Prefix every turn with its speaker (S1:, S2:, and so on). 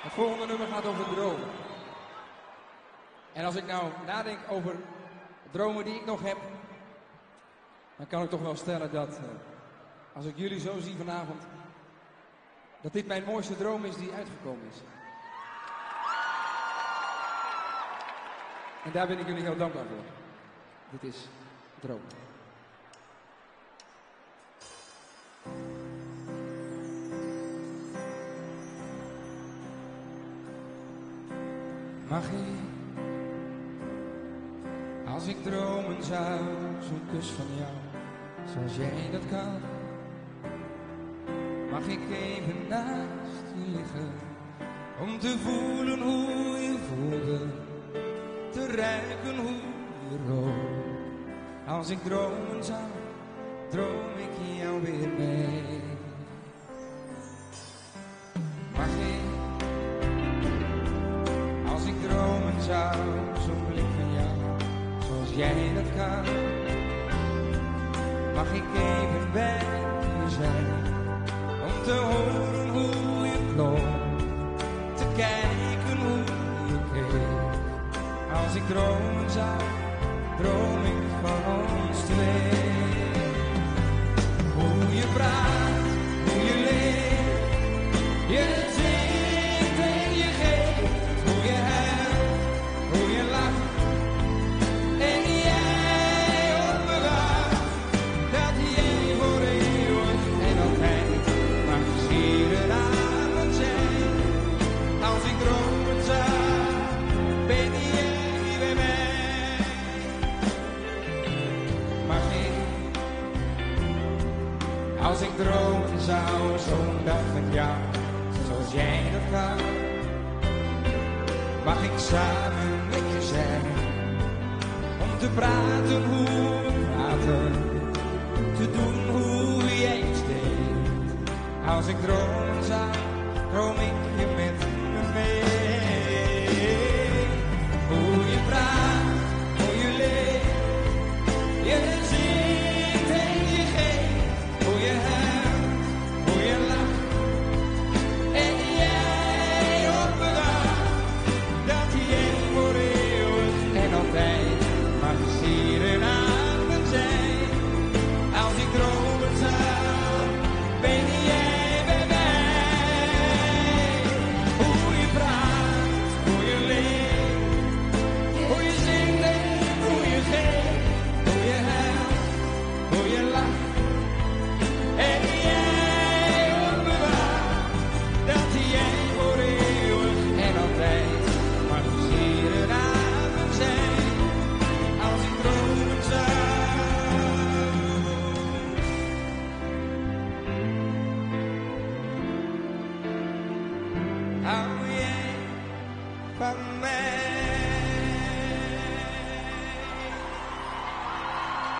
S1: Het volgende nummer gaat over dromen. En als ik nou nadenk over dromen die ik nog heb, dan kan ik toch wel stellen dat, als ik jullie zo zie vanavond, dat dit mijn mooiste droom is die uitgekomen is. En daar ben ik jullie heel dankbaar voor. Dit is droom. Mag ik, als ik dromen zou, zo'n kus van jou, zoals jij dat kan. Mag ik even naast je liggen, om te voelen hoe je voelde, te ruiken hoe je rook. Als ik dromen zou, droom ik jou weer mee. Mag ik, als ik dromen zou, zo'n blik van jou, zoals jij dat kan. Mag ik even bij je zijn, om te horen hoe je klonk, te kijken hoe je keek. Als ik dromen zou, droom ik van ons twee. Hoe je praat, hoe je leeft, je zingt en je geeft. Hoe je huilt, hoe je lacht en jij op me wacht. Dat jij voor eeuwig en altijd mag sieren aan mijn zij. Als ik dromen zou, ben jij bij mij. Mag ik, als ik dromen zou, zo'n dag met jou, zoals jij dat kan. Mag ik samen met je zijn, om te praten hoe we praten, te doen hoe jij iets deed. Als ik dromen zou, droom ik je met me mee. Hoe je praat, hoe je leeft, je zingt en je geeft. Hoe je huilt, hoe je lacht en jij op me wacht. Dat jij voor eeuwig en altijd mag sieren aan mijn zij. Als ik dromen zou, ben jij bij mij. Hoe je praat, hoe je leeft, hoe je zingt en hoe je geeft. Hoe je huilt, hoe je lacht en jij op me wacht. Dat jij voor eeuwig en altijd mag sieren aan mijn zij. Als ik dromen zou. Hou jij van mij?